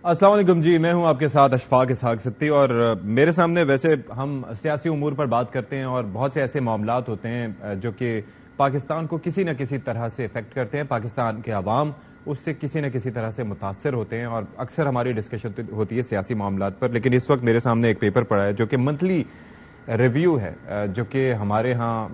السلام علیکم جی، میں ہوں آپ کے ساتھ اشفاق اسحاق ستی، اور میرے سامنے ویسے ہم سیاسی امور پر بات کرتے ہیں اور بہت سے ایسے معاملات ہوتے ہیں جو کہ پاکستان کو کسی نہ کسی طرح سے افیکٹ کرتے ہیں، پاکستان کے عوام اس سے کسی نہ کسی طرح سے متاثر ہوتے ہیں، اور اکثر ہماری ڈسکشن ہوتی ہے سیاسی معاملات پر۔ لیکن اس وقت میرے سامنے ایک پیپر پڑا ہے جو کہ منتھلی ریویو ہے، جو کہ ہمارے ہاں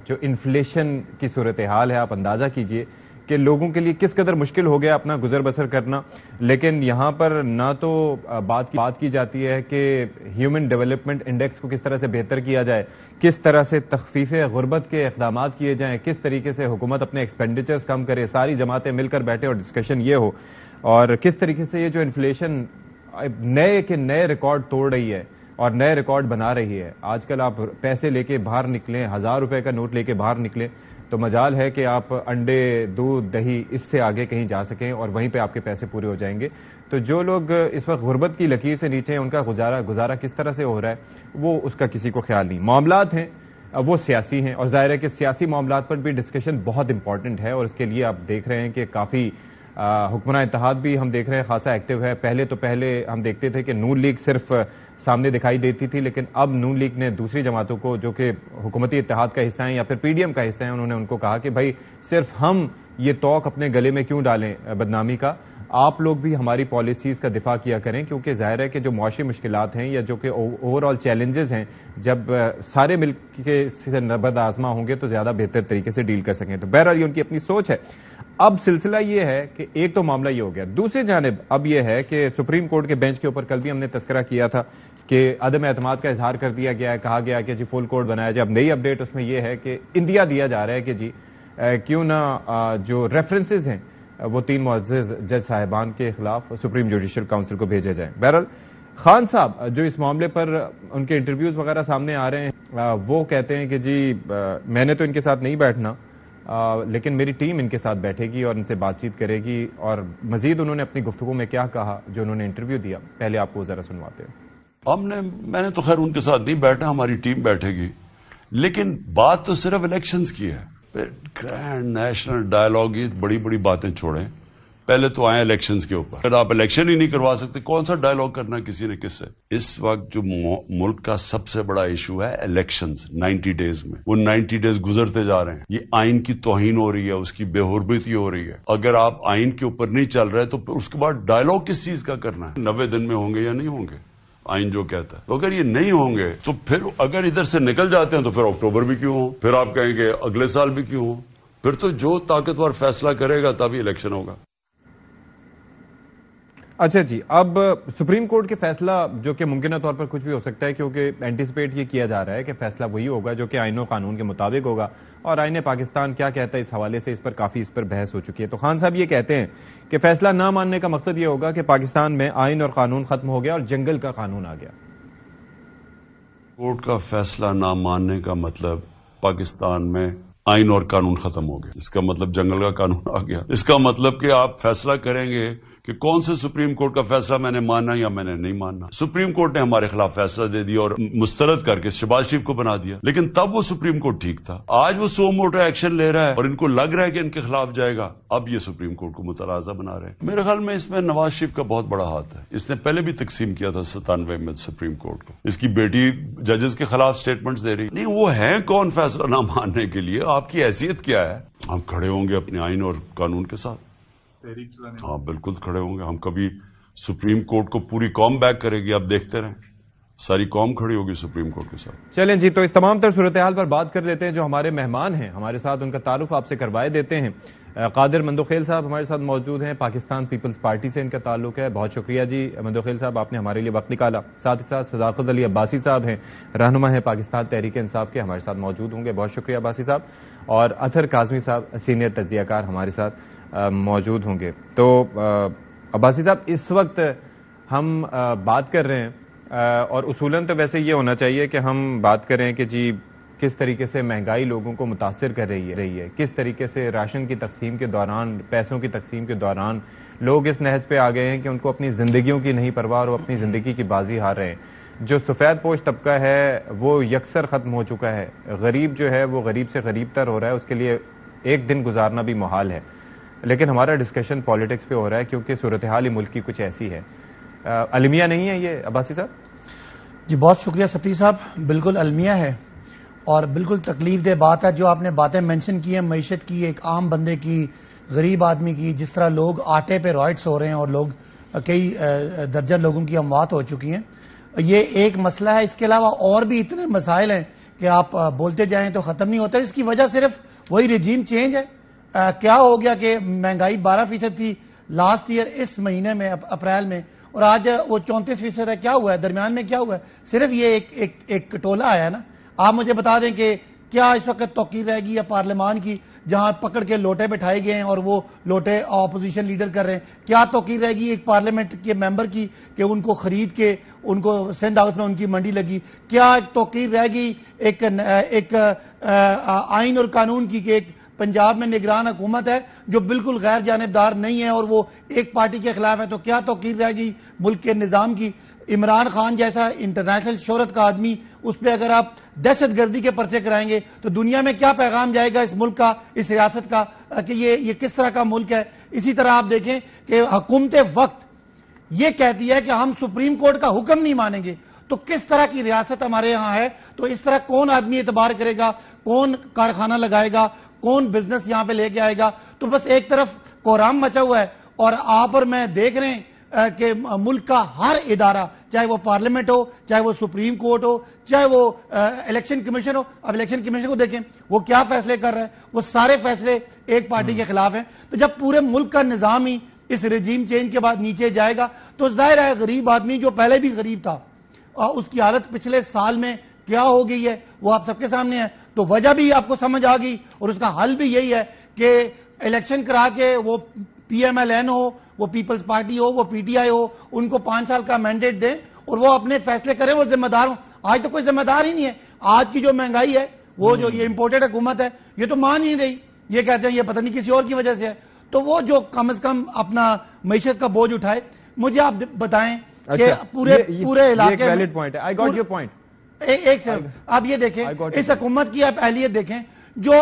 جو انفلیشن کی صورتحال ہے، آپ اندازہ کیجئے کہ لوگوں کے لیے کس قدر مشکل ہو گیا اپنا گزر بسر کرنا۔ لیکن یہاں پر نہ تو بات کی جاتی ہے کہ ہیومن ڈیولپمنٹ انڈیکس کو کس طرح سے بہتر کیا جائے، کس طرح سے تخفیف غربت کے اقدامات کیے جائیں، کس طریقے سے حکومت اپنے ایکسپینڈیچرز کم کرے، ساری جماعتیں مل کر بیٹھے اور ڈسکشن یہ ہو، اور کس طریقے سے یہ جو انفلیشن نئے کے نئے ریکارڈ توڑ رہی ہے اور نئے ریکارڈ بنا رہی ہے۔ آج کل آپ پیسے لے کے باہر نکلیں، 1000 روپے کا نوٹ لے کے باہر نکلیں تو مجال ہے کہ آپ انڈے، دودھ، دہی اس سے آگے کہیں جا سکیں اور وہیں پہ آپ کے پیسے پورے ہو جائیں گے۔ تو جو لوگ اس وقت غربت کی لکیر سے نیچے ہیں، ان کا گزارا کس طرح سے ہو رہا ہے وہ اس کا کسی کو خیال نہیں۔ معاملات ہیں وہ سیاسی ہیں، اور ظاہر ہے کہ سیاسی معاملات پر بھی ڈسکشن بہت امپورٹنٹ ہے، اور اس کے لیے آپ دیکھ رہے ہیں کہ کافی حکمراں اتحاد بھی ہم دیکھ رہے ہیں خاصا ایکٹیو ہے۔ پہلے ہم دیکھتے تھے کہ نون لیگ صرف سامنے دکھائی دیتی تھی، لیکن اب نون لیگ نے دوسری جماعتوں کو جو کہ حکومتی اتحاد کا حصہ ہیں یا پھر پی ڈی ایم کا حصہ ہیں، انہوں نے ان کو کہا کہ بھائی صرف ہم یہ توق اپنے گلے میں کیوں ڈالیں بدنامی کا، آپ لوگ بھی ہماری پالیسیز کا دفاع کیا کریں، کیونکہ ظاہر ہے کہ جو معاشی مشکلات ہیں یا جو کہ اوور آل چیلنجز ہیں، جب سارے مل کے سے نبرد آزما ہوں گے تو زیادہ بہتر طریقے سے ڈیل کر سکیں۔ تو بہرحال یہ ان کی اپنی سوچ ہے۔ اب سلسلہ یہ ہے کہ ایک تو معاملہ یہ ہو گیا، دوسری جانب اب یہ ہے کہ سپریم کورٹ کے بینچ کے اوپر کل بھی ہم نے تذکرہ کیا تھا کہ عدم اعتماد کا اظہار کر دیا گیا ہے، کہا گیا کہ جی فل کورٹ بنایا جائے۔ اب نئی اپڈیٹ اس میں یہ ہے کہ اندیا دیا جا رہا ہے کہ جی کیوں نہ جو ریفرنسز ہیں وہ 3 معزز جج صاحبان کے خلاف سپریم جوڈیشل کاؤنسل کو بھیجے جائیں۔ بہرحال خان صاحب جو اس معاملے پر ان کے انٹرویوز وغیرہ سامنے آ رہے ہیں، وہ کہتے ہیں کہ جی میں نے تو ان کے ساتھ نہیں بیٹھنا، لیکن میری ٹیم ان کے ساتھ بیٹھے گی اور ان سے بات چیت کرے گی، اور مزید انہوں نے اپنی گفتگو میں کیا کہا جو انہوں نے انٹرویو دیا، پہلے آپ کو ذرا سنواتے ہیں۔ میں نے تو خیر ان کے ساتھ نہیں بیٹھا، ہماری ٹیم بیٹھے گی، لیکن بات تو صرف الیکشنز کی ہے۔ پھر گرینڈ نیشنل ڈائیلاگ، یہ بڑی بڑی باتیں چھوڑیں، پہلے تو آئیں الیکشنز کے اوپر۔ اگر آپ الیکشن ہی نہیں کروا سکتے، کون سا ڈائیلاگ کرنا کسی نے کس سے؟ اس وقت جو ملک کا سب سے بڑا ایشو ہے الیکشنز، 90 ڈیز میں، وہ 90 ڈیز گزرتے جا رہے ہیں، یہ آئین کی توہین ہو رہی ہے، اس کی بے حرمتی ہو رہی ہے۔ اگر آپ آئین کے اوپر نہیں چل رہے تو پھر اس کے بعد ڈائیلاگ کس چیز کا کرنا ہے؟ 90 دن میں ہوں گے یا نہیں ہوں گے آئین جو کہتا ہے؟ تو اگر یہ نہیں ہوں گے تو پھر اگر ادھر سے نکل جاتے ہیں تو پھر اکتوبر بھی کیوں ہوں، پھر آپ کہیں گے اگلے سال بھی کیوں ہوں، پھر تو جو طاقتور فیصلہ کرے گا تبھی الیکشن ہوگا۔ اچھا جی، اب سپریم کورٹ کے فیصلہ جو کہ ممکنہ طور پر کچھ بھی ہو سکتا ہے، کیونکہ اینٹیسپیٹ یہ کیا جا رہا ہے کہ فیصلہ وہی ہوگا جو کہ آئین و قانون کے مطابق ہوگا، اور آئین پاکستان کیا کہتا ہے اس حوالے سے کافی اس پر بحث ہو چکی ہے۔ تو خان صاحب یہ کہتے ہیں کہ فیصلہ نہ ماننے کا مقصد یہ ہوگا کہ پاکستان میں آئین اور قانون ختم ہو گیا اور جنگل کا قانون آ گیا۔ کورٹ کا فیصلہ نہ ماننے کا مطلب پاکستان میں آئین اور قانون ختم ہو گیا، اس کا مطلب جنگل کا قانون آ گیا۔ اس کا مطلب کہ آپ فیصلہ کریں گے کہ کون سے سپریم کورٹ کا فیصلہ میں نے ماننا یا میں نے نہیں ماننا۔ سپریم کورٹ نے ہمارے خلاف فیصلہ دے دیا اور مسترد کر کے شہباز شریف کو بنا دیا، لیکن تب وہ سپریم کورٹ ٹھیک تھا۔ آج وہ سو موٹو ایکشن لے رہا ہے اور ان کو لگ رہا ہے کہ ان کے خلاف جائے گا، اب یہ سپریم کورٹ کو متنازع بنا رہے ہیں۔ میرے خیال میں اس میں نواز شریف کا بہت بڑا ہاتھ ہے، اس نے پہلے بھی تقسیم کیا تھا 97 میں سپریم کورٹ کو۔ اس کی بیٹی ججز کے خلاف سٹیٹمنٹس دے رہی نہیں، وہ ہیں کون فیصلہ نہ ماننے کے لیے؟ آپ کی حیثیت کیا ہے؟ ہم کھڑے ہوں گے اپنے آئین اور قانون کے ساتھ، ہاں بالکل کھڑے ہوں گے ہم۔ کبھی سپریم کورٹ کو پوری قوم بیک کرے گی، آپ دیکھتے رہیں، ساری قوم کھڑی ہوگی سپریم کورٹ کے ساتھ۔ چلیں جی، تو اس تمام تر صورتحال پر بات کر لیتے ہیں۔ جو ہمارے مہمان ہیں ہمارے ساتھ، ان کا تعارف آپ سے کروائے دیتے ہیں۔ قادر مندوخیل صاحب ہمارے ساتھ موجود ہیں، پاکستان پیپلز پارٹی سے ان کا تعلق ہے۔ بہت شکریہ جی مندوخیل صاحب، آپ نے ہمارے لیے وقت نکالا۔ ساتھ ہی ساتھ صداقت علی عباسی صاحب ہیں، رہنما ہیں پاکستان تحریک انصاف کے، ہمارے ساتھ موجود ہوں گے۔ بہت شکریہ عباسی صاحب۔ اور اطہر کاظمی صاحب سینئر تجزیہ کار ہمارے ساتھ موجود ہوں گے۔ تو عباسی صاحب، اس وقت ہم بات کر رہے ہیں، اور اصولاً تو ویسے یہ ہونا چاہیے کہ ہم بات کریں کہ جی کس طریقے سے مہنگائی لوگوں کو متاثر کر رہی ہے، کس طریقے سے راشن کی تقسیم کے دوران، پیسوں کی تقسیم کے دوران لوگ اس نہج پہ آ گئے ہیں کہ ان کو اپنی زندگیوں کی نہیں پرواہ اور وہ اپنی زندگی کی بازی ہار رہے ہیں۔ جو سفید پوش طبقہ ہے وہ یکسر ختم ہو چکا ہے، غریب جو ہے وہ غریب سے غریب تر ہو رہا ہے، اس کے لیے ایک دن گزارنا بھی محال ہے۔ لیکن ہمارا ڈسکشن پالیٹکس پہ ہو رہا ہے کیونکہ صورتحال ملک کی کچھ ایسی ہے۔ المیہ نہیں ہے یہ عباسی صاحب؟ جی بہت شکریہ ستی صاحب، بالکل المیہ ہے اور بالکل تکلیف دہ بات ہے جو آپ نے باتیں مینشن کی ہیں معیشت کی، ایک عام بندے کی، غریب آدمی کی، جس طرح لوگ آٹے پہ رائٹس ہو رہے ہیں اور لوگ کئی درجن لوگوں کی اموات ہو چکی ہیں. یہ ایک مسئلہ ہے. اس کے علاوہ اور بھی اتنے مسائل ہیں کہ آپ بولتے جائیں تو ختم نہیں ہوتے. اس کی وجہ صرف وہی رجیم چینج ہے. کیا ہو گیا کہ مہنگائی 12% تھی لاسٹ ایئر اس مہینے میں اپریل میں، اور آج وہ 34% ہے. کیا ہوا ہے درمیان میں؟ کیا ہوا ہے؟ صرف یہ ایک کٹولا آیا ہے نا. آپ مجھے بتا دیں کہ کیا اس وقت توقیر رہے گی یا پارلیمان کی جہاں پکڑ کے لوٹے بٹھائے گئے ہیں اور وہ لوٹے اپوزیشن لیڈر کر رہے ہیں، کیا توقیر رہے گی ایک پارلیمنٹ کے ممبر کی کہ ان کو خرید کے ان کو سندھ ہاؤس میں ان کی منڈی لگی؟ کیا توقیر رہے گی ایک آئین اور قانون کی کہ ایک پنجاب میں نگران حکومت ہے جو بالکل غیر جانبدار نہیں ہے اور وہ ایک پارٹی کے خلاف ہے؟ تو کیا توقیر رہے گی ملک کے نظام کی؟ عمران خان جیسا انٹرنیشنل شہرت کا آدمی، اس پہ اگر آپ دہشت گردی کے پرچے کرائیں گے تو دنیا میں کیا پیغام جائے گا اس ملک کا، اس ریاست کا، کہ یہ کس طرح کا ملک ہے؟ اسی طرح آپ دیکھیں کہ حکومت وقت یہ کہتی ہے کہ ہم سپریم کورٹ کا حکم نہیں مانیں گے، تو کس طرح کی ریاست ہمارے یہاں ہے؟ تو اس طرح کون آدمی اعتبار کرے گا؟ کون کارخانہ لگائے گا؟ کون بزنس یہاں پہ لے کے آئے گا؟ تو بس ایک طرف کوہرام مچا ہوا ہے اور آپ اور میں دیکھ رہے ہیں کہ ملک کا ہر ادارہ، چاہے وہ پارلیمنٹ ہو، چاہے وہ سپریم کورٹ ہو، چاہے وہ الیکشن کمیشن ہو. اب الیکشن کمیشن کو دیکھیں وہ کیا فیصلے کر رہا ہے، وہ سارے فیصلے ایک پارٹی کے خلاف ہیں. تو جب پورے ملک کا نظام ہی اس رجیم چینج کے بعد نیچے جائے گا تو ظاہر ہے غریب آدمی جو پہلے بھی غریب تھا اس کی حالت پچھلے سال میں کیا ہو گئی ہے وہ آپ سب کے سامنے ہے. تو وجہ بھی آپ کو سمجھ آ گئی اور اس کا حل بھی یہی ہے کہ الیکشن کرا کے وہ پی ایم ایل این ہو، وہ پیپلز پارٹی ہو، وہ پی ٹی آئی ہو، ان کو 5 سال کا مینڈیٹ دیں اور وہ اپنے فیصلے کریں، وہ ذمہ دار ہوں. آج تو کوئی ذمہ دار ہی نہیں ہے. آج کی جو مہنگائی ہے، وہ جو یہ امپورٹڈ حکومت ہے، یہ تو مان ہی نہیں رہی. یہ کہتے ہیں یہ پتہ نہیں کسی اور کی وجہ سے ہے. تو وہ جو کم از کم اپنا معیشت کا بوجھ اٹھائے. مجھے آپ بتائیں کہ پورے علاقے میں ایک سیکنڈ آپ یہ دیکھیں اس حکومت کی آپ اہلیت دیکھیں. جو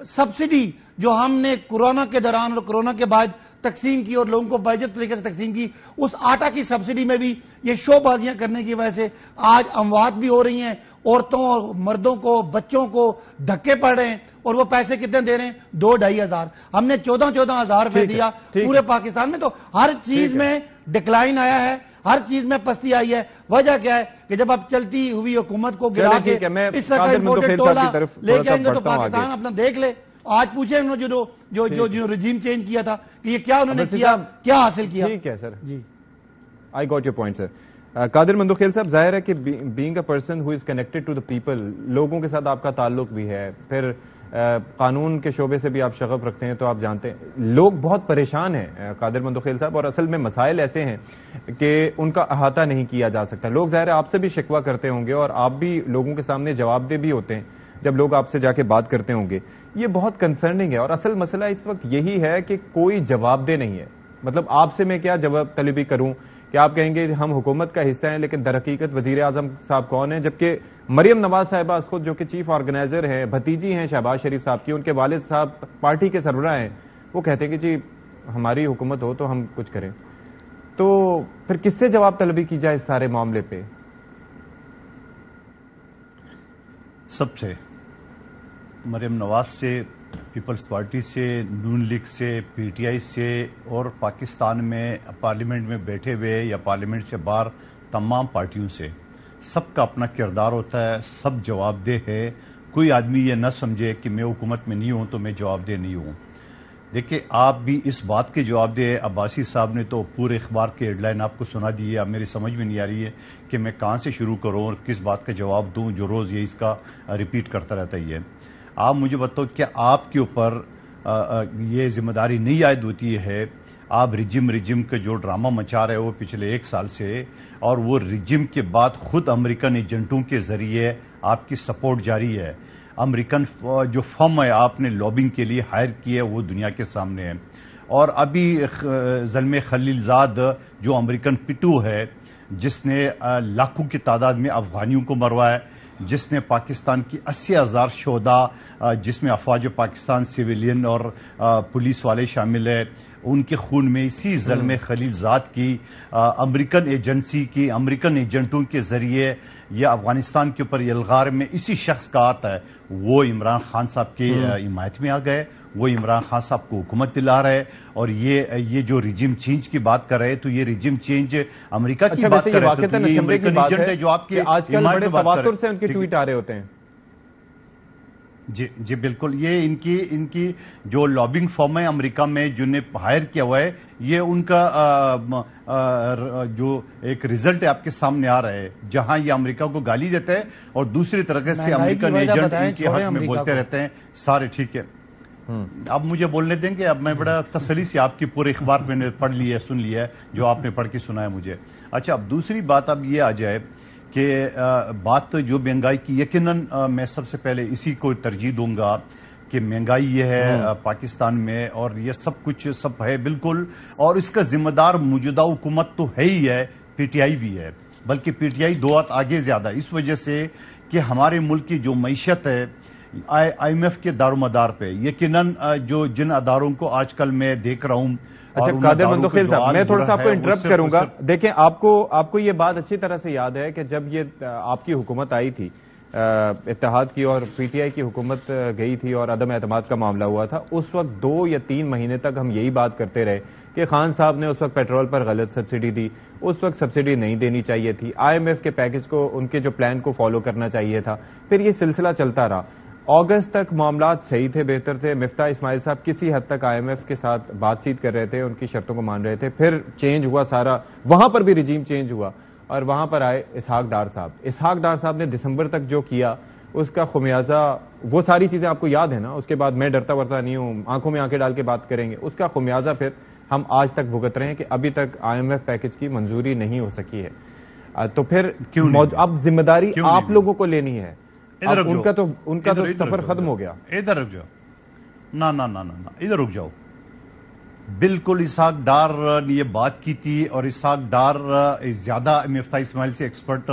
سبسڈی جو ہم نے کورونا کے دوران اور کورونا کے بعد تقسیم کی اور لوگوں کو باجت طریقے سے تقسیم کی، اس آٹا کی سبسڈی میں بھی یہ شو بازیاں کرنے کی وجہ سے آج اموات بھی ہو رہی ہیں. عورتوں اور مردوں کو، بچوں کو دھکے پڑ رہے ہیں اور وہ پیسے کتنے دے رہے ہیں؟ 2-2.5 ہزار. ہم نے 14,000 روپے دیا پورے پاکستان میں. تو ہر چیز میں ڈکلائن آیا ہے، ہر چیز میں پستی آئی ہے. وجہ کیا ہے کہ جب آپ چلتی ہوئی حکومت کو گرا کے اس طرح کا امپورٹڈ ٹولہ لے کے آئیں گے تو پاکستان اپنا دیکھ لے. آج پوچھیں انہوں نے جو رجیم چینج کیا تھا کہ یہ کیا انہوں نے کیا، کیا حاصل کیا. ٹھیک ہے سر، جی I got your point sir. Qadir Mandokhail صاحب، ظاہر ہے کہ being a person who is connected to the people, لوگوں کے ساتھ آپ کا تعلق بھی ہے، پھر قانون کے شعبے سے بھی آپ شغف رکھتے ہیں، تو آپ جانتے ہیں لوگ بہت پریشان ہیں قادر مندوخیل صاحب، اور اصل میں مسائل ایسے ہیں کہ ان کا احاطہ نہیں کیا جا سکتا. لوگ ظاہر ہے آپ سے بھی شکوہ کرتے ہوں گے اور آپ بھی لوگوں کے سامنے جواب دہ بھی ہوتے ہیں جب لوگ آپ سے جا کے بات کرتے ہوں گے. یہ بہت کنسرننگ ہے اور اصل مسئلہ اس وقت یہی ہے کہ کوئی جواب دہ نہیں ہے. مطلب آپ سے میں کیا جواب طلبی کروں کہ آپ کہیں گے ہم حکومت کا حصہ ہیں، لیکن در حقیقت وزیر اعظم صاحب کون ہیں؟ جبکہ مریم نواز صاحبہ خود جو کہ چیف آرگنائزر ہیں، بھتیجی ہیں شہباز شریف صاحب کی، ان کے والد صاحب پارٹی کے سربراہ ہیں، وہ کہتے ہیں کہ جی ہماری حکومت ہو تو ہم کچھ کریں. تو پھر کس سے جواب طلبی کی جائے اس سارے معاملے پہ؟ سب سے، مریم نواز سے، پیپلز پارٹی سے، نون لیگ سے، پی ٹی آئی سے، اور پاکستان میں پارلیمنٹ میں بیٹھے ہوئے یا پارلیمنٹ سے باہر تمام پارٹیوں سے. سب کا اپنا کردار ہوتا ہے، سب جواب دہ ہے. کوئی آدمی یہ نہ سمجھے کہ میں حکومت میں نہیں ہوں تو میں جواب دہ نہیں ہوں. دیکھیں آپ بھی اس بات کے جواب دے. عباسی صاحب نے تو پورے اخبار کی ہیڈ لائن آپ کو سنا دی ہے. اب میری سمجھ میں نہیں آ رہی ہے کہ میں کہاں سے شروع کروں اور کس بات کا جواب دوں جو روز یہ اس کا ریپیٹ کرتا رہتا ہی ہے. آپ مجھے بتاؤ کیا آپ کے اوپر یہ ذمہ داری نہیں عائد ہوتی ہے؟ آپ رجم کا جو ڈرامہ مچا رہے ہو پچھلے 1 سال سے، اور وہ رجم کے بعد خود امریکن ایجنٹوں کے ذریعے آپ کی سپورٹ جاری ہے. امریکن جو فرم ہے آپ نے لابنگ کے لیے ہائر کی ہے وہ دنیا کے سامنے ہے. اور ابھی زلمے خلیل زاد جو امریکن پٹو ہے جس نے لاکھوں کی تعداد میں افغانیوں کو مروایا، جس نے پاکستان کی 80,000 شہداء جس میں افواج پاکستان سویلین اور پولیس والے شامل ہے، ان کے خون میں اسی ظلم خلیل ذات کی امریکن ایجنسی کی امریکن ایجنٹوں کے ذریعے یہ افغانستان کے اوپر الغار میں اسی شخص کا آتا ہے، وہ عمران خان صاحب کی حمایت میں آ گئے، وہ عمران خان صاحب کو حکومت دلا رہے، اور یہ جو ریجیم چینج کی بات کر رہے تو یہ ریجیم چینج امریکہ کی بات کر رہے تو یہ امریکن ایجنٹ ہے جو آپ کے آج کل بڑے تواتر سے ان کے ٹویٹ آ رہے ہوتے ہیں۔ جی بالکل، یہ ان کی جو لابنگ فرم ہے امریکہ میں جنہیں ہائر کیا ہوا ہے، یہ ان کا جو ایک رزلٹ ہے آپ کے سامنے آ رہا ہے، جہاں یہ امریکہ کو گالی دیتے ہیں اور دوسری طرح سے امریکن ایجنٹ ان کے حق میں بولتے رہتے ہیں سارے۔ ٹھیک ہے، اب مجھے بولنے دیں گے، اب میں بڑا تسلی سے آپ کی پورے اخبار میں نے پڑھ لی ہے، سن لیا ہے جو آپ نے پڑھ کے سنا ہے مجھے۔ اچھا، اب دوسری بات اب یہ آ جائے کہ بات جو مہنگائی کی، یقیناً میں سب سے پہلے اسی کو ترجیح دوں گا کہ مہنگائی یہ ہے پاکستان میں، اور یہ سب کچھ سب ہے بالکل، اور اس کا ذمہ دار موجودہ حکومت تو ہے ہی ہے، پی ٹی آئی بھی ہے، بلکہ پی ٹی آئی دو ہاتھ آگے زیادہ، اس وجہ سے کہ ہمارے ملک کی جو معیشت ہے آئی ایم ایف کے دار و مدار پہ، یقیناً جو جن اداروں کو آج کل میں دیکھ رہا ہوں۔ اچھا قادر مندوخیل صاحب، میں تھوڑا سا آپ کو انٹرپٹ کروں گا۔ دیکھیں، آپ کو یہ بات اچھی طرح سے یاد ہے کہ جب یہ آپ کی حکومت آئی تھی اتحاد کی اور پی ٹی آئی کی حکومت گئی تھی اور عدم اعتماد کا معاملہ ہوا تھا، اس وقت 2 یا 3 مہینے تک ہم یہی بات کرتے رہے کہ خان صاحب نے اس وقت پیٹرول پر غلط سبسڈی دی، اس وقت سبسڈی نہیں دینی چاہیے تھی، آئی ایم ایف کے پیکج کو، ان کے جو پلان کو فالو کرنا چاہیے تھا۔ پھر یہ سلسلہ چلتا رہا، اگست تک معاملات صحیح تھے، بہتر تھے، مفتاح اسماعیل صاحب کسی حد تک آئی ایم ایف کے ساتھ بات چیت کر رہے تھے، ان کی شرطوں کو مان رہے تھے۔ پھر چینج ہوا سارا، وہاں پر بھی رجیم چینج ہوا اور وہاں پر آئے اسحاق ڈار صاحب۔ اسحاق ڈار صاحب نے دسمبر تک جو کیا اس کا خمیازہ، وہ ساری چیزیں آپ کو یاد ہے نا، اس کے بعد میں ڈرتا ورتا نہیں ہوں، آنکھوں میں آنکھیں ڈال کے بات کریں گے، اس کا خمیازہ پھر ہم آج تک بھگت رہے ہیں کہ ابھی تک آئی ایم ایف پیکج کی منظوری نہیں ہو سکی ہے۔ تو پھر اب ذمہ داری آپ لوگوں کو لینی ہے، ان کا تو سفر ختم ہو گیا۔ ادھر رک جاؤ، نہ ادھر رک جاؤ۔ بالکل اسحاق ڈار نے یہ بات کی تھی، اور اسحاق ڈار زیادہ مفتاح اسماعیل سے ایکسپرٹ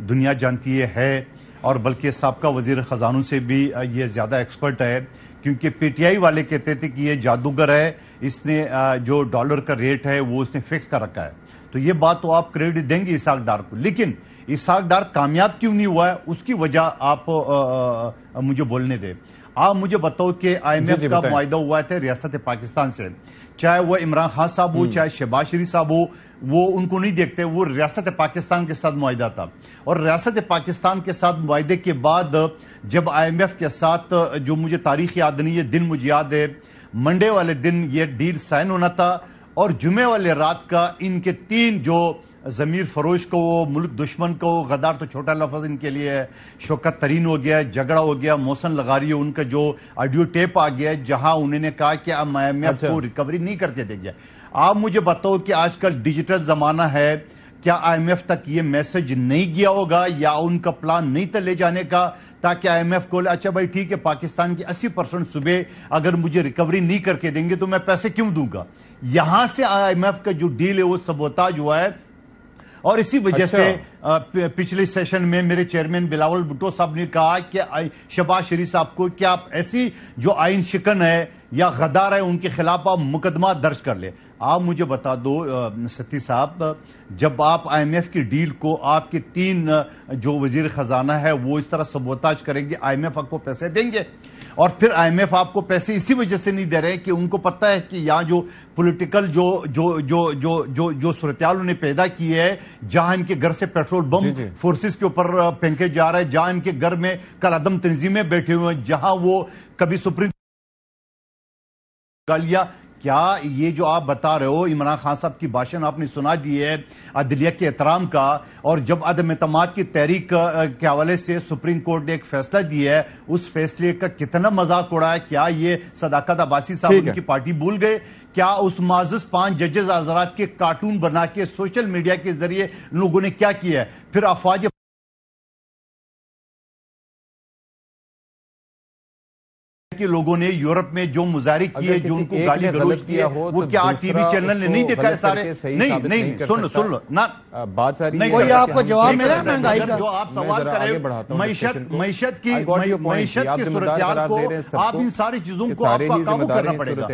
دنیا جانتی ہے، اور بلکہ سابقہ وزیر خزانوں سے بھی یہ زیادہ ایکسپرٹ ہے، کیونکہ پی ٹی آئی والے کہتے تھے کہ یہ جادوگر ہے، اس نے جو ڈالر کا ریٹ ہے وہ اس نے فکس کر رکھا ہے، تو یہ بات تو آپ کریڈٹ دیں گے اسحاق ڈار کو۔ لیکن اسحاق ڈار کامیاب کیوں نہیں ہوا ہے، اس کی وجہ آپ مجھے بولنے دیں۔ آپ مجھے بتاؤ کہ آئی ایم ایف کا معاہدہ ہوا تھا ریاست پاکستان سے، چاہے وہ عمران خان صاحب ہو، چاہے شہباز شریف صاحب ہو، وہ ان کو نہیں دیکھتے، وہ ریاست پاکستان کے ساتھ معاہدہ تھا، اور ریاست پاکستان کے ساتھ معاہدے کے بعد جب آئی ایم ایف کے ساتھ، جو مجھے تاریخ یاد نہیں، یہ دن مجھے یاد ہے، منڈے والے دن یہ ڈیل سائن ہونا تھا، اور جمعے والے رات کا ان کے 3 جو ضمیر فروش کو، ملک دشمن کو، غدار تو چھوٹا لفظ ان کے لیے ہے، شوکت ترین ہو گیا، جھگڑا ہو گیا، محسن لغاری، ان کا جو آڈیو ٹیپ آ گیا جہاں انہوں نے کہا کہ اب آئی ایم ایف کو ریکوری نہیں کرتے دیں گے۔ آپ مجھے بتاؤ کہ آج کل ڈیجیٹل زمانہ ہے، کیا آئی ایم ایف تک یہ میسج نہیں گیا ہوگا، یا ان کا پلان نہیں تھا لے جانے کا، تاکہ آئی ایم ایف کو اچھا بھائی ٹھیک ہے، پاکستان کی 80% صوبے اگر مجھے ریکوری نہیں کر کے دیں گے تو میں پیسے کیوں دوں گا۔ یہاں سے آئی ایم ایف کا جو ڈیل ہے وہ سبوتاج ہوا ہے، اور اسی وجہ سے پچھلے سیشن میں میرے چیئرمین بلاول بھٹو صاحب نے کہا کہ شہباز شریف صاحب کو کیا آپ ایسی جو آئین شکن ہے یا غدار ہے ان کے خلاف آپ مقدمہ درج کر لیں۔ آپ مجھے بتا دو ستی صاحب، جب آپ آئی ایم ایف کی ڈیل کو آپ کے 3 جو وزیر خزانہ ہے وہ اس طرح سبوتاج کریں گے، آئی ایم ایف آپ کو پیسے دیں گے، اور پھر آئی ایم ایف آپ کو پیسے اسی وجہ سے نہیں دے رہے کہ ان کو پتہ ہے کہ یہاں جو پولیٹیکل جو صورتحال انہیں پیدا کی ہے، جہاں ان کے گھر سے پیٹرول بم فورسز کے اوپر پھینکے جا رہے ہیں، جہاں ان کے گھر میں کل عدم تنظیمیں بیٹھے ہوئے ہیں، جہاں وہ کبھی سپریم گالیاں، کیا یہ جو آپ بتا رہے ہو عمران خان صاحب کی بھاشن آپ نے سنا دی ہے عدلیہ کے احترام کا، اور جب عدم اعتماد کی تحریک کے حوالے سے سپریم کورٹ نے ایک فیصلہ دیا ہے، اس فیصلے کا کتنا مذاق اڑا ہے، کیا یہ صداقت عباسی صاحب ان کی پارٹی بھول گئے؟ کیا اس معزز 5 ججز حضرات کے کارٹون بنا کے سوشل میڈیا کے ذریعے لوگوں نے کیا کیا ہے؟ پھر افواج کہ لوگوں نے یورپ میں جو مظاہرے کیے، جو ان کو گالی گلوچ کیے، وہ کیا ٹی وی چینل نے نہیں دیکھا ہے سارے؟ نہیں سن لو نا، بات ساری کوئی آپ کو جواب ملا مہنگائی کا؟ جو آپ سوال کرے معیشت کی صورتحال کو، آپ ان ساری چیزوں کو آپ کو قابو کرنا پڑے گا۔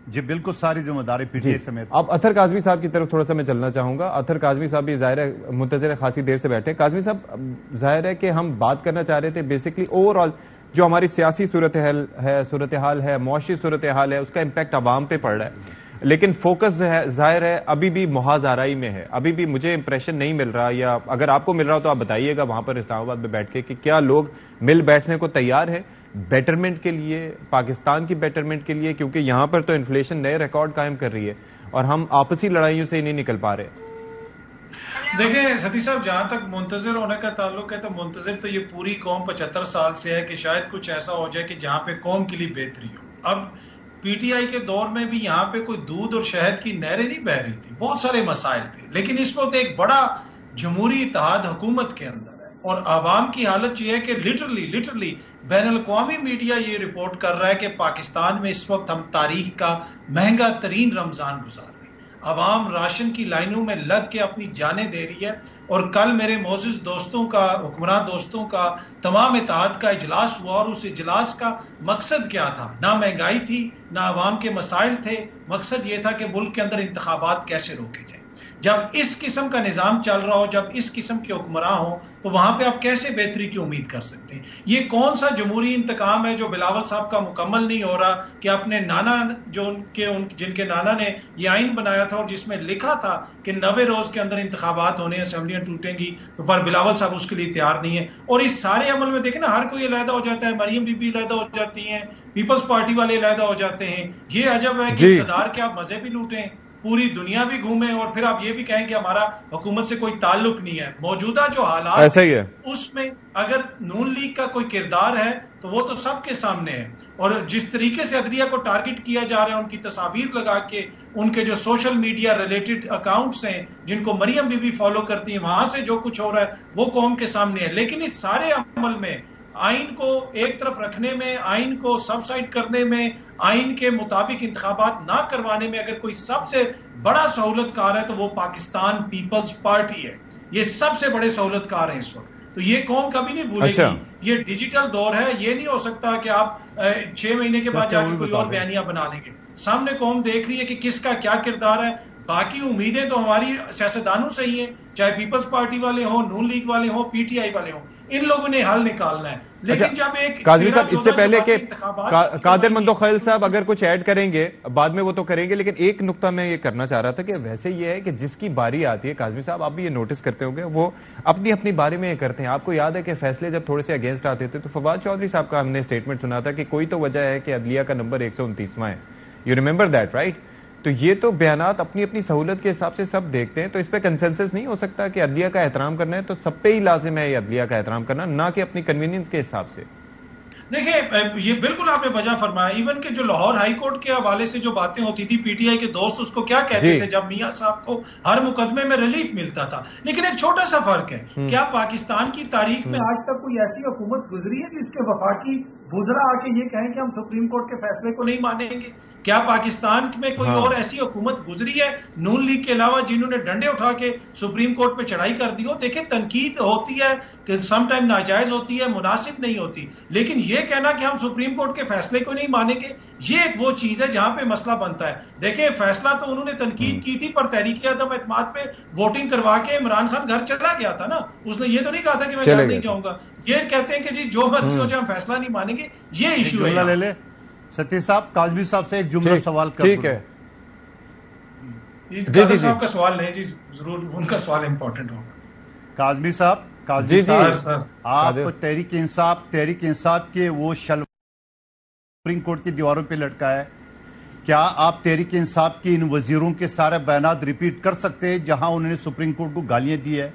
جی بالکل ساری ذمہ داری پی ٹی آئی سمیت. اب اطہر کاظمی صاحب کی طرف تھوڑا سا میں چلنا چاہوں گا. اطہر کاظمی صاحب بھی ظاہر ہے منتظر خاصی دیر سے بیٹھے ہیں. کاظمی صاحب ظاہر ہے کہ ہم بات کرنا چاہ رہے تھے بیسکلی اوور آل جو ہماری سیاسی صورتحال ہے, معاشی صورتحال ہے, اس کا امپیکٹ عوام پہ پڑ رہا ہے, لیکن فوکس جو ہے ظاہر ہے ابھی بھی محاذ آرائی میں ہے. ابھی بھی مجھے امپریشن نہیں مل رہا, یا اگر آپ کو مل رہا ہو تو آپ بتائیے گا وہاں پر اسلام آباد میں بیٹھ کے کہ کیا لوگ مل بیٹھنے کو تیار ہیں بیٹرمنٹ کے لیے, پاکستان کی بیٹرمنٹ کے لیے, کیونکہ یہاں پر تو انفلیشن نئے ریکارڈ قائم کر رہی ہے اور ہم آپسی لڑائیوں سے ہی نہیں نکل پا رہے. دیکھیں ستی صاحب, جہاں تک منتظر ہونے کا تعلق ہے تو منتظر تو یہ پوری قوم 75 سال سے ہے کہ شاید کچھ ایسا ہو جائے کہ جہاں پہ قوم کے لیے بہتری ہو. اب پی ٹی آئی کے دور میں بھی یہاں پہ کوئی دودھ اور شہد کی نہریں نہیں بہہ رہی تھی, بہت سارے مسائل تھے, لیکن اس وقت ایک بڑا جمہوری اتحاد حکومت کے اندر ہے اور عوام کی حالت یہ ہے کہ لٹرلی بین الاقوامی میڈیا یہ رپورٹ کر رہا ہے کہ پاکستان میں اس وقت ہم تاریخ کا مہنگا ترین رمضان گزار رہے ہیں. عوام راشن کی لائنوں میں لگ کے اپنی جانیں دے رہی ہے. اور کل میرے معزز دوستوں کا, حکمراں دوستوں کا تمام اتحاد کا اجلاس ہوا اور اس اجلاس کا مقصد کیا تھا؟ نہ مہنگائی تھی, نہ عوام کے مسائل تھے, مقصد یہ تھا کہ ملک کے اندر انتخابات کیسے روکے جائیں. جب اس قسم کا نظام چل رہا ہو, جب اس قسم کے حکمراں ہوں, تو وہاں پہ آپ کیسے بہتری کی امید کر سکتے ہیں؟ یہ کون سا جمہوری انتقام ہے جو بلاول صاحب کا مکمل نہیں ہو رہا کہ اپنے نانا جن کے نانا نے یہ آئین بنایا تھا اور جس میں لکھا تھا کہ 90 روز کے اندر انتخابات ہونے, اسمبلیاں ٹوٹیں گی, تو پر بلاول صاحب اس کے لیے تیار نہیں ہے. اور اس سارے عمل میں دیکھیں نا, ہر کوئی علیحدہ ہو جاتا ہے, مریم بی بی علیحدہ ہو جاتی ہیں, پیپلز پارٹی والے علیحدہ ہو جاتے ہیں. یہ عجب ہے کہ اقتدار کے آپ مزے بھی لوٹیں, پوری دنیا بھی گھومیں, اور پھر آپ یہ بھی کہیں کہ ہمارا حکومت سے کوئی تعلق نہیں ہے. موجودہ جو حالات ایسا ہی ہے, اس میں اگر نون لیگ کا کوئی کردار ہے تو وہ تو سب کے سامنے ہے. اور جس طریقے سے عدلیہ کو ٹارگٹ کیا جا رہا ہے, ان کی تصاویر لگا کے, ان کے جو سوشل میڈیا ریلیٹڈ اکاؤنٹس ہیں جن کو مریم بی بی فالو کرتی ہیں, وہاں سے جو کچھ ہو رہا ہے وہ قوم کے سامنے ہے. لیکن اس سارے عمل میں آئین کو ایک طرف رکھنے میں, آئین کو سبسائڈ کرنے میں, آئین کے مطابق انتخابات نہ کروانے میں اگر کوئی سب سے بڑا سہولت کار ہے تو وہ پاکستان پیپلز پارٹی ہے. یہ سب سے بڑے سہولت کار ہیں اس وقت. تو یہ قوم کبھی نہیں بھولے گی. یہ ڈیجیٹل دور ہے, یہ نہیں ہو سکتا کہ آپ 6 مہینے کے بعد جا کے کوئی اور بیانیہ بنا لیں گے. سامنے قوم دیکھ رہی ہے کہ کس کا کیا کردار ہے. باقی امیدیں تو ہماری سیاستدانوں سے ہی ہیں, چاہے پیپلز پارٹی والے ہوں, نون لیگ والے ہوں, پی ٹی آئی والے ہوں. ان لوگوں نے حل نکالنا ہے. لیکن جب ایک قاضی صاحب اس سے پہلے کہ قادر مندو خیل صاحب اگر کچھ ایڈ کریں گے بعد میں وہ تو کریں گے, لیکن ایک نقطہ میں یہ کرنا چاہ رہا تھا کہ ویسے یہ ہے کہ جس کی باری آتی ہے, قاضی صاحب آپ بھی یہ نوٹس کرتے ہوں گے, وہ اپنی اپنی بارے میں یہ کرتے ہیں. آپ کو یاد ہے کہ فیصلے جب تھوڑے سے اگینسٹ آتے تھے تو فواد چودھری صاحب کا ہم نے اسٹیٹمنٹ سنا تھا کہ کوئی تو وجہ ہے کہ عدلیہ کا نمبر 129واں ہے. You remember that right? تو یہ تو بیانات اپنی اپنی سہولت کے حساب سے سب دیکھتے ہیں, تو اس پہ کنسنسس نہیں ہو سکتا کہ عدلیہ کا احترام کرنا ہے تو سب پہ ہی لازم ہے یہ عدلیہ کا احترام کرنا, نہ کہ اپنی کنوینئنس کے حساب سے. دیکھیں یہ بالکل آپ نے وجہ فرمایا. ایون کہ جو لاہور ہائی کورٹ کے حوالے سے جو باتیں ہوتی تھی, پی ٹی آئی کے دوست اس کو کیا کہتے تھے جب میاں صاحب کو ہر مقدمے میں ریلیف ملتا تھا. لیکن ایک چھوٹا سا فرق ہے, کیا پاکستان کی تاریخ میں آج تک کوئی ایسی حکومت گزری ہے جس کے وفاقی وزراء آ کے یہ کہیں کہ ہم سپریم کورٹ کے فیصلے کو نہیں مانیں گے؟ کیا پاکستان میں کوئی اور ایسی حکومت گزری ہے نون لیگ کے علاوہ جنہوں نے ڈنڈے اٹھا کے سپریم کورٹ پہ چڑھائی کر دی ہو؟ دیکھیں تنقید ہوتی ہے کہ سم ٹائم ناجائز ہوتی ہے, مناسب نہیں ہوتی, لیکن یہ کہنا کہ ہم سپریم کورٹ کے فیصلے کو نہیں مانیں گے, یہ ایک وہ چیز ہے جہاں پہ مسئلہ بنتا ہے. دیکھیں فیصلہ تو انہوں نے تنقید کی تھی, پر تحریک عدم اعتماد پہ ووٹنگ کروا کے عمران خان گھر چلا گیا تھا نا. اس نے یہ تو نہیں کہا تھا کہ میں گھر نہیں جاؤں گا. یہ کہتے ہیں کہ جی جو مرضی ہو جائے ہم فیصلہ نہیں مانیں گے. یہ ایشو ہے. لے لے ستی صاحب, کاظمی صاحب سے ایک جملہ سوال کر. ٹھیک ہے, قادر صاحب کا سوال نہیں جی, ضرور ان کا سوال امپورٹنٹ ہوگا. کاظمی صاحب, آپ تحریک انصاف کے وہ شلوار سپریم کورٹ کی دیواروں پہ لٹکا ہے, کیا آپ تحریک انصاف کی ان وزیروں کے سارے بیانات ریپیٹ کر سکتے ہیں جہاں انہوں نے سپریم کورٹ کو گالیاں دی ہے؟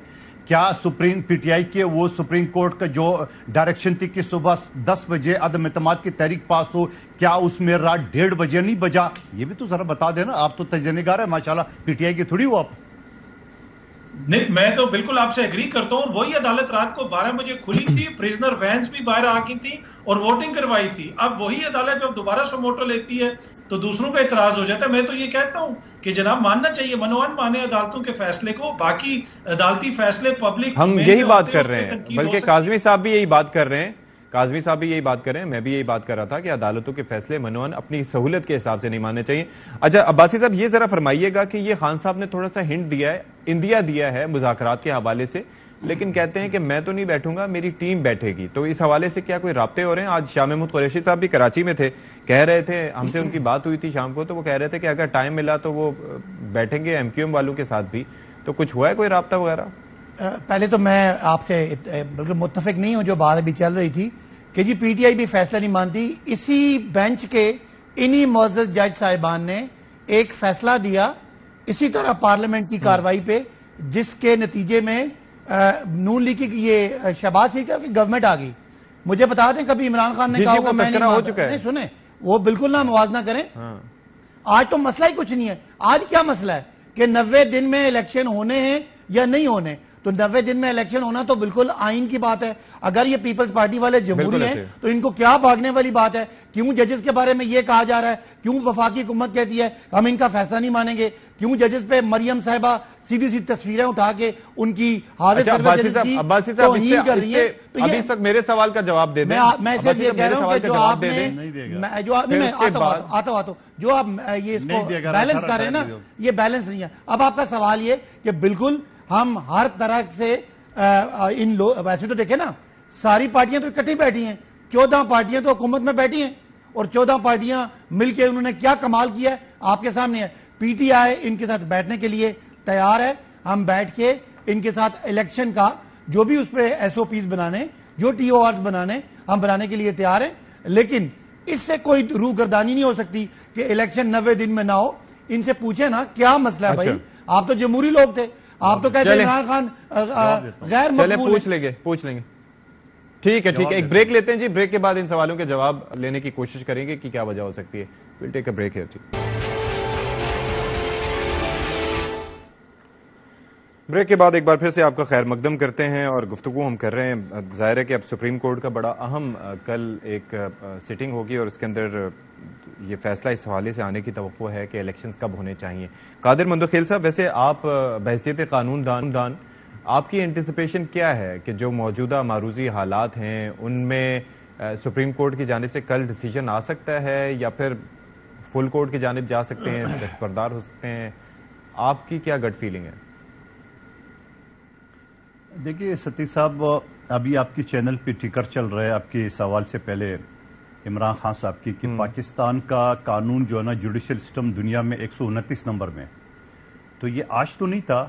کیا پی ٹی آئی کے وہ سپریم کورٹ کا جو ڈائریکشن تھی کہ صبح 10 بجے عدم اعتماد کی تحریک پاس ہو, کیا اس میں رات 1:30 بجے نہیں بجا؟ یہ بھی تو ذرا بتا دینا. آپ تو تجزیہ نگار ہے ماشاءاللہ, پی ٹی آئی کی تھوڑی ہو آپ. نہیں, میں تو بالکل آپ سے ایگری کرتا ہوں. وہی عدالت رات کو 12 بجے کھلی تھی, پریزنر وینز بھی باہر آ گئی تھی اور ووٹنگ کروائی تھی. اب وہی عدالت جب دوبارہ سموٹو لیتی ہے تو دوسروں کا اعتراض ہو جاتا ہے. میں تو یہ کہتا ہوں کہ جناب ماننا چاہیے, منوان مانے عدالتوں کے فیصلے کو. باقی عدالتی فیصلے پبلک ہم یہی بات کر رہے ہیں, بلکہ کاظمی صاحب بھی یہی بات کر رہے ہیں. کاظمی صاحب بھی یہی بات کر رہے ہیں, میں بھی یہی بات کر رہا تھا کہ عدالتوں کے فیصلے منوان اپنی سہولت کے حساب سے نہیں ماننے چاہیے. اچھا عباسی صاحب یہ ذرا فرمائیے گا کہ یہ خان صاحب نے تھوڑا سا ہنٹ دیا ہے, اندیا دیا ہے مذاکرات کے حوالے سے, لیکن کہتے ہیں کہ میں تو نہیں بیٹھوں گا, میری ٹیم بیٹھے گی, تو اس حوالے سے کیا کوئی رابطے ہو رہے ہیں؟ آج شاہ محمود قریشی صاحب بھی کراچی میں تھے, کہہ رہے تھے, ہم سے ان کی بات ہوئی تھی شام کو, تو وہ کہہ رہے تھے کہ اگر ٹائم ملا تو وہ بیٹھیں گے ایم کیو ایم والوں کے ساتھ بھی. تو کچھ ہوا ہے کوئی رابطہ وغیرہ؟ پہلے تو میں آپ سے بالکل متفق نہیں ہوں جو بات ابھی چل رہی تھی کہ جی پی ٹی آئی بھی فیصلہ نہیں مانتی. اسی بینچ کے انہی معزز جج صاحبان نے ایک فیصلہ دیا اسی طرح پارلیمنٹ کی کاروائی پہ, جس کے نتیجے میں نون لیگ کی یہ شہباز شریف کی گورنمنٹ آ گئی. مجھے بتا دیں کبھی عمران خان نے کہا ہوگا میں نہیں سنیں, وہ بالکل نہ موازنہ کریں. آج تو مسئلہ ہی کچھ نہیں ہے. آج کیا مسئلہ ہے کہ 90 دن میں الیکشن ہونے ہیں یا نہیں ہونے؟ تو 90 دن میں الیکشن ہونا تو بالکل آئین کی بات ہے. اگر یہ پیپلز پارٹی والے جمہوری ہیں تو ان کو کیا بھاگنے والی بات ہے؟ کیوں ججز کے بارے میں یہ کہا جا رہا ہے, کیوں وفاقی حکومت کہتی ہے ہم ان کا فیصلہ نہیں مانیں گے, کیوں ججز پہ مریم صاحبہ سیدھی سیدھی تصویریں اٹھا کے ان کی حاضر سروے کی توہین کر رہی ہے؟ تو ابھی تک میرے سوال کا جواب دے دیں. میں صرف یہ کہہ رہا ہوں کہ جو آپ نے میں آتا ہوں جو آپ یہ اس کو بیلنس کر رہے ہیں نا, یہ بیلنس نہیں ہے. اب آپ کا سوال یہ کہ بالکل ہم ہر طرح سے ان لوگ, ویسے تو دیکھیں نا ساری پارٹیاں تو اکٹھی بیٹھی ہیں, 14 پارٹیاں تو حکومت میں بیٹھی ہیں, اور 14 پارٹیاں مل کے انہوں نے کیا کمال کیا ہے آپ کے سامنے ہے. پی ٹی آئی ان کے ساتھ بیٹھنے کے لیے تیار ہے, ہم بیٹھ کے ان کے ساتھ الیکشن کا جو بھی اس پہ ایس او پیز بنانے, جو ٹی او آرز بنانے, ہم بنانے کے لیے تیار ہیں. لیکن اس سے کوئی روح گردانی نہیں ہو سکتی کہ الیکشن 90 دن میں نہ ہو. ان سے پوچھیں نا کیا مسئلہ ہے بھائی, آپ تو جمہوری لوگ تھے, آپ تو کہتے ہیں عمران خان غیر مقبول. پوچھ لیں گے. ٹھیک ہے ایک بریک لیتے ہیں جی, بریک کے بعد ان سوالوں کے جواب لینے کی کوشش کریں گے کہ کیا وجہ ہو سکتی ہے. We'll take a break here جی. بریک کے بعد ایک بار پھر سے آپ کا خیر مقدم کرتے ہیں اور گفتگو ہم کر رہے ہیں. ظاہر ہے کہ اب سپریم کورٹ کا بڑا اہم کل ایک سیٹنگ ہوگی اور اس کے اندر یہ فیصلہ اس حوالے سے آنے کی توقع ہے کہ الیکشنز کب ہونے چاہیے. قادر مندوخیل صاحب, ویسے آپ بحیثیت قانون دان آپ کی انٹیسپیشن کیا ہے کہ جو موجودہ معروضی حالات ہیں ان میں سپریم کورٹ کی جانب سے کل ڈیسیجن آ سکتا ہے یا پھر فل کورٹ کی جانب جا سکتے ہیں, دستبردار ہو سکتے ہیں؟ آپ کی کیا گٹ فیلنگ ہے؟ دیکھیے ستی صاحب, ابھی آپ کی چینل پہ ٹکر چل رہا ہے آپ کے سوال سے پہلے عمران خان صاحب کی کہ پاکستان کا قانون جو ہے نا جوڈیشل سسٹم دنیا میں 129 نمبر میں, تو یہ آج تو نہیں تھا,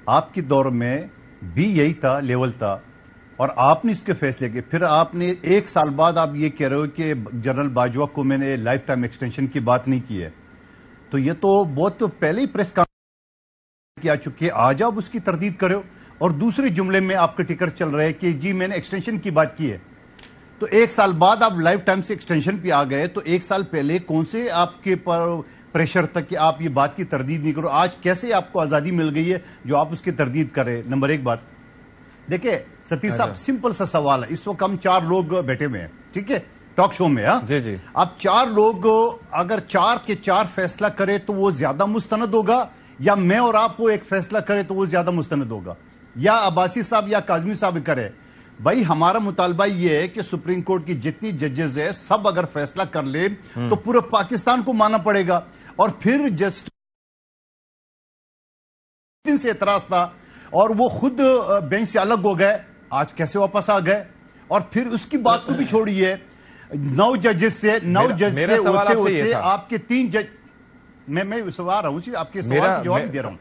آپ کے دور میں بھی یہی تھا, لیول تھا, اور آپ نے اس کے فیصلے کے پھر آپ نے 1 سال بعد آپ یہ کہہ رہے ہو کہ جنرل باجوہ کو میں نے لائف ٹائم ایکسٹینشن کی بات نہیں کی ہے. تو یہ تو بہت پہلے ہی پریس کانفرنس کیا چکے, آج آپ اس کی تردید کرے ہو, اور دوسرے جملے میں آپ کا ٹکر چل رہا ہے کہ جی میں نے ایکسٹینشن کی بات کی ہے. تو 1 سال بعد آپ لائف ٹائم سے ایکسٹینشن پہ آ گئے, تو 1 سال پہلے کون سے آپ کے پر پریشر تک کہ آپ یہ بات کی تردید نہیں کرو؟ آج کیسے آپ کو آزادی مل گئی ہے جو آپ اس کی تردید کرے؟ نمبر 1 بات دیکھیں ستی صاحب, سمپل سا سوال ہے. اس وقت ہم 4 لوگ بیٹھے ہوئے ہیں, ٹھیک ہے, ٹاک شو میں. ہاں جی. اب 4 لوگ اگر 4 کے 4 فیصلہ کرے تو وہ زیادہ مستند ہوگا, یا میں اور آپ وہ ایک فیصلہ کرے تو وہ زیادہ مستند ہوگا, یا عباسی صاحب یا کاظمی صاحب کرے؟ بھائی ہمارا مطالبہ یہ ہے کہ سپریم کورٹ کی جتنی ججز ہے سب اگر فیصلہ کر لیں تو پورے پاکستان کو ماننا پڑے گا. اور پھر جسٹس سے اعتراض تھا اور وہ خود بینچ سے الگ ہو گئے, آج کیسے واپس آ گئے؟ اور پھر اس کی بات کو بھی چھوڑیے, 9 ججز سے ہوتے ہوتے آپ کے 3 جج, میں سوال رہا ہوں آپ کے سوال کا جواب دے رہا ہوں.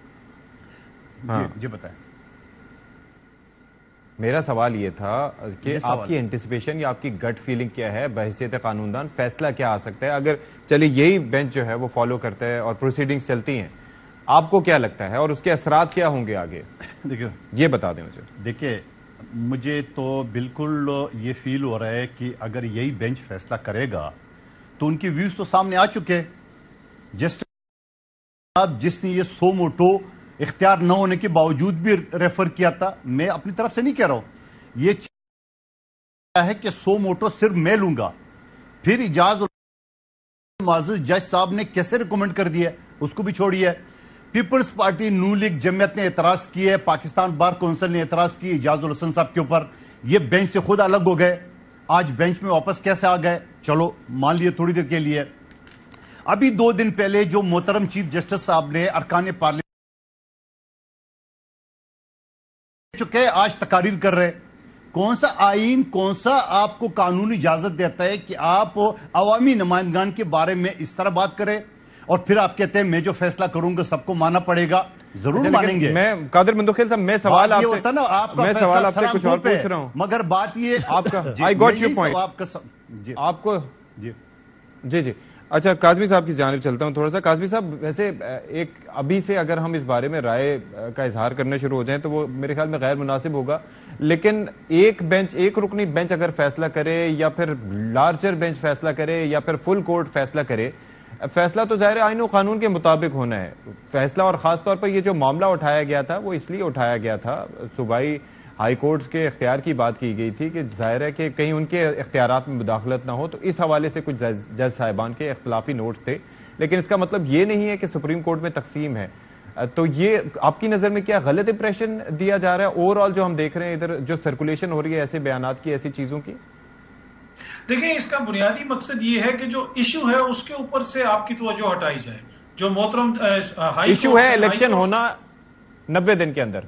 جی بتائیں. میرا سوال یہ تھا کہ آپ کی انٹیسپیشن یا آپ کی گٹ فیلنگ کیا ہے, بحیثیت قانون دان فیصلہ کیا آ سکتا ہے اگر چلیے یہی بینچ جو ہے وہ فالو کرتا ہے اور پروسیڈنگز چلتی ہیں, آپ کو کیا لگتا ہے اور اس کے اثرات کیا ہوں گے آگے؟ دیکھیں یہ بتا دیں مجھے. دیکھیں مجھے تو بالکل یہ فیل ہو رہا ہے کہ اگر یہی بینچ فیصلہ کرے گا تو ان کی ویوز تو سامنے آ چکے. جس نے یہ سو موٹو اختیار نہ ہونے کے باوجود بھی ریفر کیا تھا, میں اپنی طرف سے نہیں کہہ رہا ہوں, یہ ہے کہ سو موٹو صرف میں لوں گا. پھر اجاز معزز جج صاحب نے کیسے ریکمنڈ کر دیا اس کو بھی چھوڑیے. پیپلز پارٹی نون لیگ جمعیت نے اعتراض کیے, پاکستان بار کونسل نے اعتراض کی اجاز الحسن صاحب کے اوپر, یہ بینچ سے خود الگ ہو گئے. آج بینچ میں واپس کیسے آ گئے؟ چلو مان لیے تھوڑی دیر کے لیے. ابھی 2 دن پہلے جو محترم چیف جسٹس صاحب نے ارکان پارلیمنٹ چکے آج تقاریر کر رہے. کون سا آئین، کون سا آپ کو قانون اجازت دیتا ہے کہ آپ عوامی نمائندگان کے بارے میں اس طرح بات کریں اور پھر آپ کہتے ہیں میں جو فیصلہ کروں گا سب کو ماننا پڑے گا؟ ضرور مانیں گے. میں قادر مندوخیل صاحب، میں سوال آپ سے میں سوال آپ سے کچھ اور پوچھ رہا ہوں، مگر بات یہ آپ کا آئی گاٹ یور پوائنٹ. آپ کو جی اچھا کاظمی صاحب کی جانب چلتا ہوں تھوڑا سا. کاظمی صاحب، ویسے ایک ابھی سے اگر ہم اس بارے میں رائے کا اظہار کرنا شروع ہو جائیں تو وہ میرے خیال میں غیر مناسب ہوگا، لیکن ایک رکنی بینچ اگر فیصلہ کرے یا پھر لارجر بینچ فیصلہ کرے یا پھر فل کورٹ فیصلہ کرے، فیصلہ تو ظاہر آئین و قانون کے مطابق ہونا ہے فیصلہ. اور خاص طور پر یہ جو معاملہ اٹھایا گیا تھا وہ اس لیے اٹھایا گیا تھا، صوبائی ہائی کورٹس کے اختیار کی بات کی گئی تھی کہ ظاہر ہے کہ کہیں ان کے اختیارات میں مداخلت نہ ہو، تو اس حوالے سے کچھ جج صاحبان کے اختلافی نوٹس تھے. لیکن اس کا مطلب یہ نہیں ہے کہ سپریم کورٹ میں تقسیم ہے. تو یہ آپ کی نظر میں کیا غلط امپریشن دیا جا رہا ہے اوور آل جو ہم دیکھ رہے ہیں ادھر جو سرکولیشن ہو رہی ہے ایسے بیانات کی، ایسی چیزوں کی؟ دیکھیں، اس کا بنیادی مقصد یہ ہے کہ جو ایشو ہے اس کے اوپر سے آپ کی توجہ ہٹائی جائے. جو محترم ایشو ہے الیکشن ہونا 90 دن کے اندر.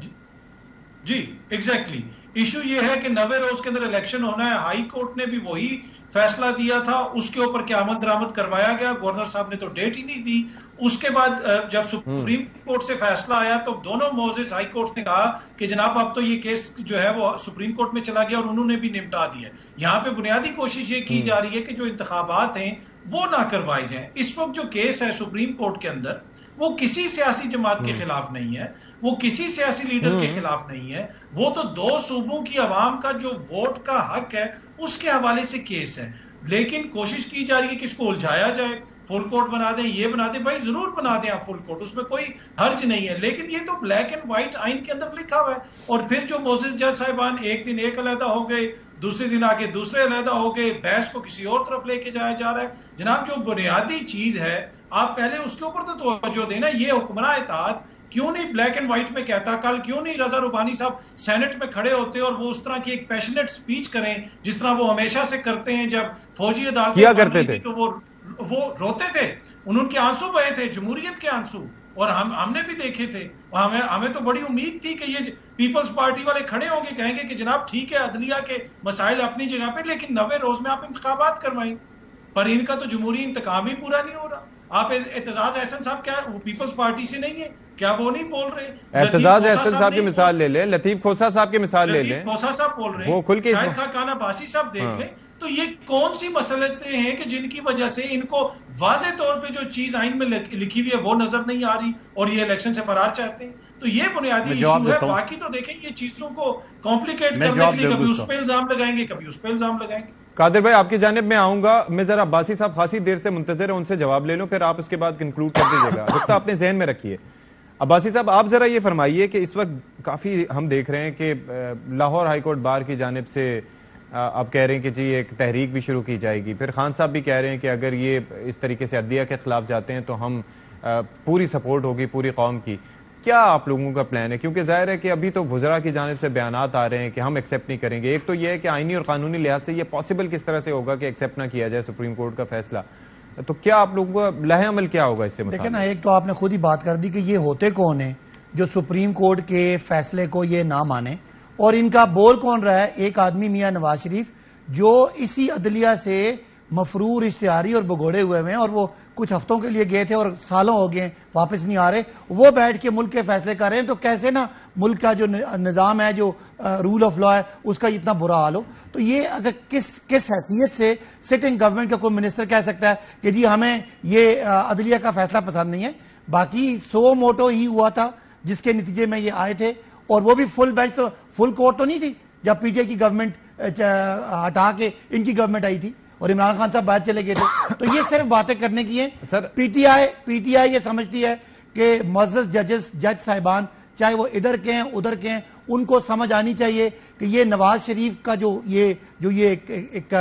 جی ایگزیکٹلی، ایشو یہ ہے کہ 90 روز کے اندر الیکشن ہونا ہے. ہائی کورٹ نے بھی وہی فیصلہ دیا تھا، اس کے اوپر کیا عمل درآمد کروایا گیا؟ گورنر صاحب نے تو ڈیٹ ہی نہیں دی. اس کے بعد جب سپریم کورٹ سے فیصلہ آیا تو دونوں موزز ہائی کورٹ نے کہا کہ جناب اب تو یہ کیس جو ہے وہ سپریم کورٹ میں چلا گیا اور انہوں نے بھی نمٹا دیا. یہاں پہ بنیادی کوشش یہ کی جا رہی ہے کہ جو انتخابات ہیں وہ نہ کروائے جائیں. اس وقت جو کیس ہے سپریم کورٹ کے اندر وہ کسی سیاسی جماعت کے خلاف نہیں ہے، وہ کسی سیاسی لیڈر کے خلاف نہیں ہے، وہ تو 2 صوبوں کی عوام کا جو ووٹ کا حق ہے اس کے حوالے سے کیس ہے. لیکن کوشش کی جا رہی ہے کہ اس کو الجھایا جائے، فل کورٹ بنا دیں، یہ بنا دیں. بھائی ضرور بنا دیں آپ فل کورٹ، اس میں کوئی حرج نہیں ہے، لیکن یہ تو بلیک اینڈ وائٹ آئین کے اندر لکھا ہوا ہے. اور پھر جو موزز جج صاحبان ایک دن ایک علیحدہ ہو گئے، دوسرے دن آگے دوسرے علیحدہ ہو گئے، بحث کو کسی اور طرف لے کے جایا جا رہا ہے. جناب جو بنیادی چیز ہے آپ پہلے اس کے اوپر تو توجہ دینا. یہ حکمراں اتحاد کیوں نہیں بلیک اینڈ وائٹ میں کہتا؟ کل کیوں نہیں رضا ربانی صاحب سینٹ میں کھڑے ہوتے اور وہ اس طرح کی ایک پیشنیٹ سپیچ کریں جس طرح وہ ہمیشہ سے کرتے ہیں؟ جب فوجی عدالت کیا کرتے تھے تو وہ روتے تھے، ان کے آنسو بہے تھے، جمہوریت کے آنسو. اور ہم نے بھی دیکھے تھے. ہمیں تو بڑی امید تھی کہ یہ پیپلز پارٹی والے کھڑے ہوں گے، کہیں گے کہ جناب ٹھیک ہے عدلیہ کے مسائل اپنی جگہ پہ، لیکن 90 روز میں آپ انتخابات کروائیں. پر ان کا تو جمہوری انتخاب ہی پورا نہیں ہو رہا. آپ اعتزاز احسن صاحب کیا وہ پیپلز پارٹی سے نہیں ہے کیا؟ وہ نہیں بول رہے. اعتزاز احسن صاحب کی مثال لے لیں، لطیف کھوسا صاحب کی مثال لے لیں، لطیف کھوسا صاحب بول رہے ہیں، وہ کھل کے شاہد خاقان عباسی صاحب دیکھ لیں. تو یہ کون سی مسئلتیں ہیں کہ جن کی وجہ سے ان کو واضح طور پہ جو چیز آئین میں لکھی ہوئی ہے وہ نظر نہیں آ رہی اور یہ الیکشن سے فرار چاہتے ہیں؟ تو یہ بنیادی ایشو ہے. باقی تو دیکھیں یہ چیزوں کو کمپلیکیٹ کرنے کے لیے کبھی اس پہ الزام لگائیں گے، کبھی اس پہ الزام لگائیں گے. قادر بھائی آپ کی جانب میں آؤں گا. میں ذرا عباسی صاحب خاصی دیر سے منتظر ہیں، ان سے جواب لے لوں، پھر آپ اس کے بعد کنکلوڈ کر دیجیے گا. نقطہ اپنے ذہن میں رکھیے. عباسی صاحب آپ ذرا یہ فرمائیے کہ اس وقت کافی ہم دیکھ رہے ہیں کہ لاہور ہائی کورٹ بار کی جانب سے آپ کہہ رہے ہیں کہ جی ایک تحریک بھی شروع کی جائے گی، پھر خان صاحب بھی کہہ رہے ہیں کہ اگر یہ اس طریقے سے عدلیہ کے خلاف جاتے ہیں تو ہم پوری سپورٹ ہوگی پوری قوم کی. کیا آپ لوگوں کا پلان ہے؟ کیونکہ ظاہر ہے کہ ابھی تو وزراء کی جانب سے بیانات آ رہے ہیں کہ ہم ایکسیپٹ نہیں کریں گے. ایک تو یہ ہے کہ آئینی اور قانونی لحاظ سے یہ پاسبل کس طرح سے ہوگا کہ ایکسیپٹ نہ کیا جائے سپریم کورٹ کا فیصلہ؟ تو کیا آپ لوگوں کا لائحہ عمل کیا ہوگا اس سے متعلق؟ دیکھیں نا، ایک تو آپ نے خود ہی بات کر دی کہ یہ ہوتے کون ہیں جو سپریم کورٹ کے فیصلے کو یہ نہ مانے، اور ان کا بول کون رہا ہے؟ ایک آدمی میاں نواز شریف جو اسی عدلیہ سے مفرور اشتہاری اور بگوڑے ہوئے ہیں، اور وہ کچھ ہفتوں کے لیے گئے تھے اور سالوں ہو گئے واپس نہیں آ رہے. وہ بیٹھ کے ملک کے فیصلے کر رہے ہیں. تو کیسے نا ملک کا جو نظام ہے، جو رول آف لا ہے، اس کا اتنا برا حال ہو؟ تو یہ اگر کس حیثیت سے سٹنگ گورنمنٹ کا کوئی منسٹر کہہ سکتا ہے کہ جی ہمیں یہ عدلیہ کا فیصلہ پسند نہیں ہے؟ باقی سو موٹو ہی ہوا تھا جس کے نتیجے میں یہ آئے تھے، اور وہ بھی فل بینچ، تو فل کورٹ تو نہیں تھی جب پی ٹی آئی کی گورنمنٹ ہٹا کے ان کی گورنمنٹ آئی تھی اور عمران خان صاحب باہر چلے گئے تھے. تو یہ صرف باتیں کرنے کی ہیں. پی ٹی آئی یہ سمجھتی ہے کہ معزز جج صاحبان چاہے وہ ادھر کے ہیں ادھر کے ہیں، ان کو سمجھ آنی چاہیے کہ یہ نواز شریف کا جو یہ ایک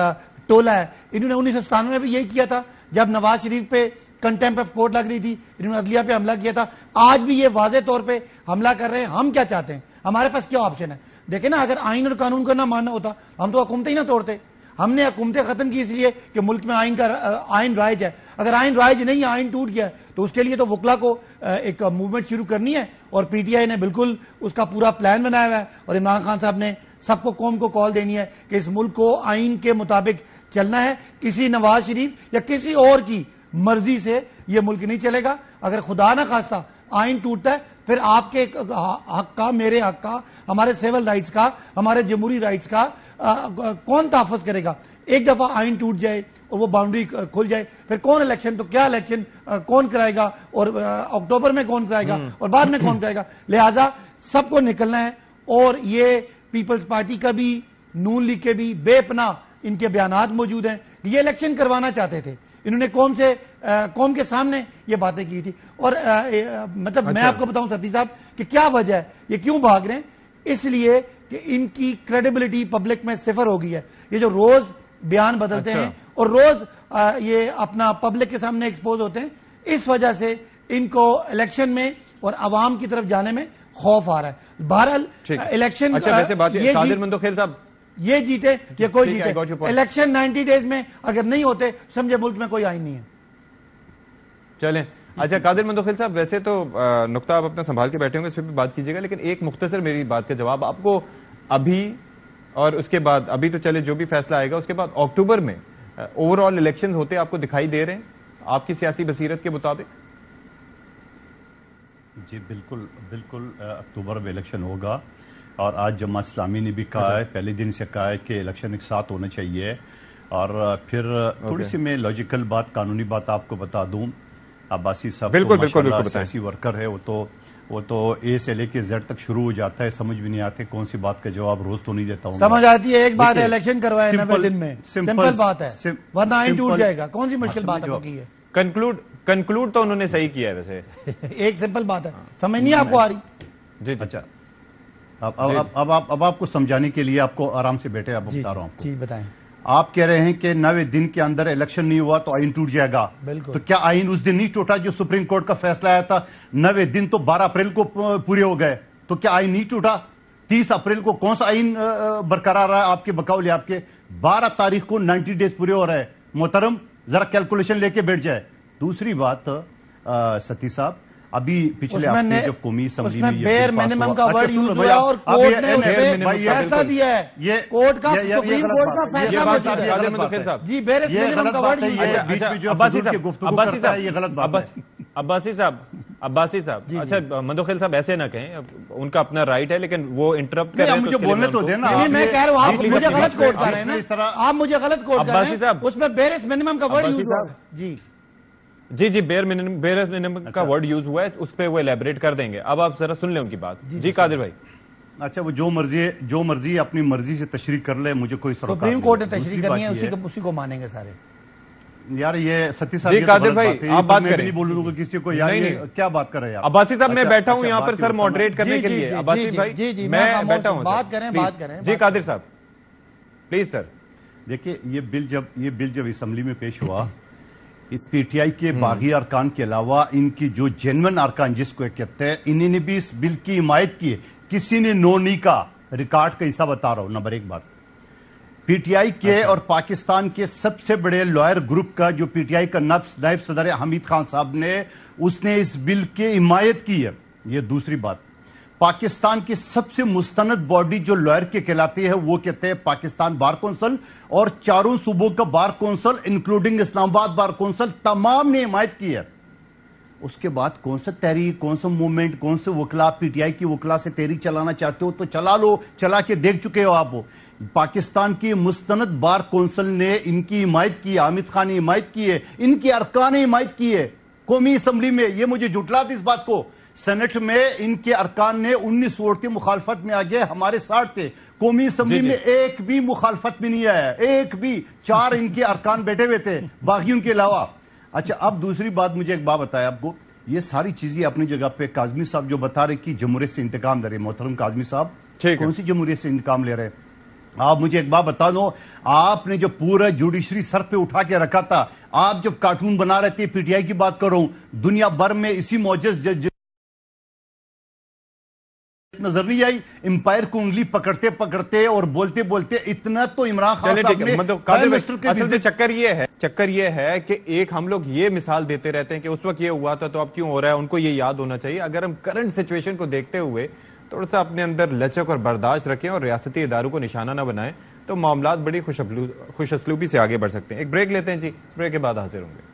ٹولہ ہے، انہوں نے 1997 میں بھی یہی کیا تھا جب نواز شریف پہ کنٹیمپٹ آف کورٹ لگ رہی تھی، انہوں نے عدلیہ پہ حملہ کیا تھا. آج بھی یہ واضح طور پہ حملہ کر رہے ہیں. ہم کیا چاہتے ہیں؟ ہمارے پاس کیا آپشن ہے؟ دیکھیں نا، اگر آئین اور قانون کو نہ ماننا ہوتا ہم تو حکومت ہی نہ توڑتے. ہم نے حکومتیں ختم کی اس لیے کہ ملک میں آئین رائج ہے. اگر آئین رائج نہیں ہے, آئین ٹوٹ گیا تو اس کے لیے تو وکلا کو ایک موومنٹ شروع کرنی ہے, اور پی ٹی آئی نے بالکل اس کا پورا پلان بنایا ہوا ہے, اور عمران خان صاحب نے سب کو قوم کو کال دینی ہے کہ اس ملک کو آئین کے مطابق چلنا ہے. کسی نواز شریف یا کسی اور کی مرضی سے یہ ملک نہیں چلے گا. اگر خدا نہ خواستہ آئین ٹوٹتا ہے پھر آپ کے حق کا, میرے حق کا, ہمارے سیول رائٹس کا, ہمارے جمہوری رائٹس کا کون تحفظ کرے گا؟ ایک دفعہ آئین ٹوٹ جائے اور وہ باؤنڈری کھل جائے, پھر کون الیکشن, تو کیا الیکشن کون کرائے گا, اور اکتوبر میں کون کرائے گا, اور بعد میں کون کرائے گا؟ لہٰذا سب کو نکلنا ہے. اور یہ پیپلز پارٹی کا بھی, نون لیگ کے بھی بے پناہ ان کے بیانات موجود ہیں. یہ الیکشن کروانا چاہتے تھے, انہوں نے قوم کے سامنے یہ باتیں کی تھی. اور مطلب میں آپ کو بتاؤں ستی صاحب کہ کیا وجہ ہے, یہ کیوں بھاگ رہے ہیں؟ اس لیے کہ ان کی کریڈیبلٹی پبلک میں صفر ہو گئی ہے. یہ جو روز بیان بدلتے ہیں اور روز یہ اپنا پبلک کے سامنے ایکسپوز ہوتے ہیں, اس وجہ سے ان کو الیکشن میں اور عوام کی طرف جانے میں خوف آ رہا ہے. بہرحال الیکشن یہ جیتے یا کوئی جیتے, الیکشن 90 ڈیز میں اگر نہیں ہوتے سمجھے ملک میں کوئی آئین نہیں ہے. چلیں اچھا قادر مندوخیل صاحب, ویسے تو نقطہ آپ اپنا سنبھال کے بیٹھے ہوں گے, اس پہ بھی بات کیجیے گا, لیکن ایک مختصر میری بات کا جواب آپ کو ابھی اور اس کے بعد, ابھی تو چلے جو بھی فیصلہ آئے گا اس کے بعد اکتوبر میں اوور آل الیکشن ہوتے آپ کو دکھائی دے رہے ہیں آپ کی سیاسی بصیرت کے مطابق؟ جی بالکل بالکل, اکتوبر میں الیکشن ہوگا, اور آج جماعت اسلامی نے بھی کہا ہے, پہلے دن سے کہا ہے کہ الیکشن ایک ساتھ ہونا چاہیے. اور پھر تھوڑی سی میں لاجیکل بات, قانونی بات آپ کو بتا دوں. عباسی صاحب بالکل سیاسی ورکر ہے, وہ تو اے سے لے کے زیڈ تک شروع ہو جاتا ہے, سمجھ بھی نہیں آتے کون سی بات کا جواب, روز تو نہیں دیتا ہوں. سمجھ آتی ہے ایک بات ہے, الیکشن کروائے 90 دن میں, سمپل بات ہے, ورنہ آئین ٹوٹ جائے گا. کون سی مشکل بات ہے کی ہے؟ کنکلوڈ تو انہوں نے صحیح کیا ہے ویسے. ایک سمپل بات ہے, سمجھ نہیں آپ کو آ رہی؟ جی اچھا, اب آپ کو سمجھانے کے لیے آپ کو آرام سے بیٹھے آپ بتا رہا ہوں. جی بتائیں. آپ کہہ رہے ہیں کہ 90 دن کے اندر الیکشن نہیں ہوا تو آئین ٹوٹ جائے گا. بالکل. تو کیا آئین اس دن نہیں ٹوٹا جو سپریم کورٹ کا فیصلہ آیا تھا؟ 90 دن تو 12 اپریل کو پورے ہو گئے, تو کیا آئین نہیں ٹوٹا؟ 30 اپریل کو کون سا آئین برقرار رہا آپ کے بقول آپ کے؟ 12 تاریخ کو 90 ڈیز پورے ہو رہے ہیں. محترم ذرا کیلکولیشن لے کے بیٹھ جائے. دوسری بات ستی صاحب, ابھی پچھلے ہفتے جو قومی اسمبلی میں بیر منیمم کا ورڈ یوز ہوا اور کورٹ نے اس پہ فیصلہ دیا ہے, کورٹ کا سپریم کورٹ کا فیصلہ موجود ہے. جی بیر منیمم کا ورڈ یوز عباسی صاحب اچھا مندوخیل صاحب ایسے نہ کہیں, ان کا اپنا رائٹ ہے, لیکن وہ انٹرپٹ کر رہے ہیں. مجھے بولنے تو دینا. میں کہہ رہا ہوں آپ مجھے غلط کوٹ کر رہے ہیں نا, آپ مجھے غلط کوٹ کر رہے ہیں. اس میں بیرس منیمم کا ورڈ یوز ہوا ہے. جی بیئر منیمم کا ورڈ یوز ہوا ہے, اس پہ وہ الیبریٹ کر دیں گے. اب آپ ذرا سن لیں ان کی بات. جی قادر بھائی. اچھا, وہ جو مرضی اپنی مرضی سے تشریح کر لے, مجھے کوئی سروکار سپریم کورٹ نے تشریح کرنی ہے, اسی کو مانیں گے سارے. یار یہ ستی صاحب, جی قادر بھائی آپ بات کریں. نہیں بولوں گا کسی کو, یار کیا بات کر رہے ہیں عباسی صاحب؟ میں بیٹھا ہوں یہاں پر سر ماڈریٹ کرنے کے لیے. عباسی بھائی میں بیٹھا ہوں, بات کریں. جی قادر صاحب پلیز سر. دیکھیے یہ بل جب اسمبلی میں پیش ہوا, پی ٹی آئی کے باغی ارکان کے علاوہ ان کی جو جینون ارکان جس کو کہتے ہیں, انہوں نے بھی اس بل کی حمایت کی ہے. کسی نے نو نہیں کہا. ریکارڈ کا حصہ بتا رہا ہوں. نمبر ایک بات, پی ٹی آئی کے اور پاکستان کے سب سے بڑے لائر گروپ کا جو پی ٹی آئی کا نائب صدر حمید خان صاحب نے, اس نے اس بل کی حمایت کی ہے. یہ دوسری بات, پاکستان کی سب سے مستند باڈی جو لائر کے کہلاتی ہے وہ کہتے ہیں پاکستان بار کونسل, اور چاروں صوبوں کا بار کونسل انکلوڈنگ اسلام آباد بار کونسل تمام نے حمایت کی ہے. اس کے بعد کون سا تحریک, کون سا موومنٹ, کون سے وکلا پی ٹی آئی کی وکلا سے تحریک چلانا چاہتے ہو تو چلا لو, چلا کے دیکھ چکے ہو آپ. پاکستان کی مستند بار کونسل نے ان کی حمایت کی, حامد خان نے حمایت کی ہے, ان کے ارکان نے حمایت کی ہے. قومی اسمبلی میں یہ مجھے جھٹلا دی اس بات کو, سینٹ میں ان کے ارکان نے 19 ووٹ کی مخالفت میں آگے, ہمارے 60 تھے. قومی اسمبلی میں ایک بھی مخالفت بھی نہیں آیا, ایک بھی. 4 ان کے ارکان بیٹھے ہوئے تھے باغیوں کے علاوہ. اچھا اب دوسری بات مجھے ایک بات بتایا آپ کو, یہ ساری چیزیں اپنی جگہ پہ. کاظمی صاحب جو بتا رہے کہ جمہوریت سے انتقام لے رہے, محترم کاظمی صاحب کون سی جمہوریت سے انتقام لے رہے؟ آپ مجھے ایک بات بتا دو, آپ نے جو پورا جوڈیشری سر پہ اٹھا کے رکھا تھا, آپ جب کارٹون بنا رہے تھے, پی ٹی آئی کی بات کر رہا ہوں, دنیا بھر میں اسی معجز نظر نہیں آئی. امپائر کو انگلی پکڑتے پکڑتے اور بولتے بولتے اتنا تو عمران خان صاحب نے اصل سے چکر یہ ہے کہ ایک ہم لوگ یہ مثال دیتے رہتے ہیں کہ اس وقت یہ ہوا تھا تو اب کیوں ہو رہا ہے, ان کو یہ یاد ہونا چاہیے. اگر ہم کرنٹ سچویشن کو دیکھتے ہوئے تھوڑا سا اپنے اندر لچک اور برداشت رکھیں اور ریاستی اداروں کو نشانہ نہ بنائیں تو معاملات بڑی خوش اسلوبی سے آگے بڑھ سکتے ہیں. ایک بریک لیتے ہیں جی, بریک کے بعد حاضر ہوں گے.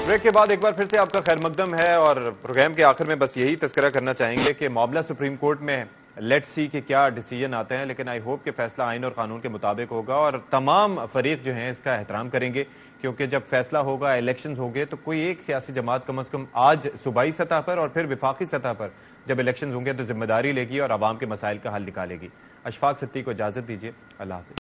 بریک کے بعد ایک بار پھر سے آپ کا خیر مقدم ہے, اور پروگرام کے آخر میں بس یہی تذکرہ کرنا چاہیں گے کہ معاملہ سپریم کورٹ میں لیٹ سی کہ کیا ڈیسیجن آتے ہیں, لیکن آئی ہوپ کہ فیصلہ آئین اور قانون کے مطابق ہوگا اور تمام فریق جو ہیں اس کا احترام کریں گے, کیونکہ جب فیصلہ ہوگا, الیکشنز ہوں گے تو کوئی ایک سیاسی جماعت کم از کم آج صوبائی سطح پر اور پھر وفاقی سطح پر جب الیکشنز ہوں گے تو ذمہ داری لے گی اور عوام کے مسائل کا حل نکالے گی. اشفاق ستھی کو اجازت دیجیے, اللہ حافظ.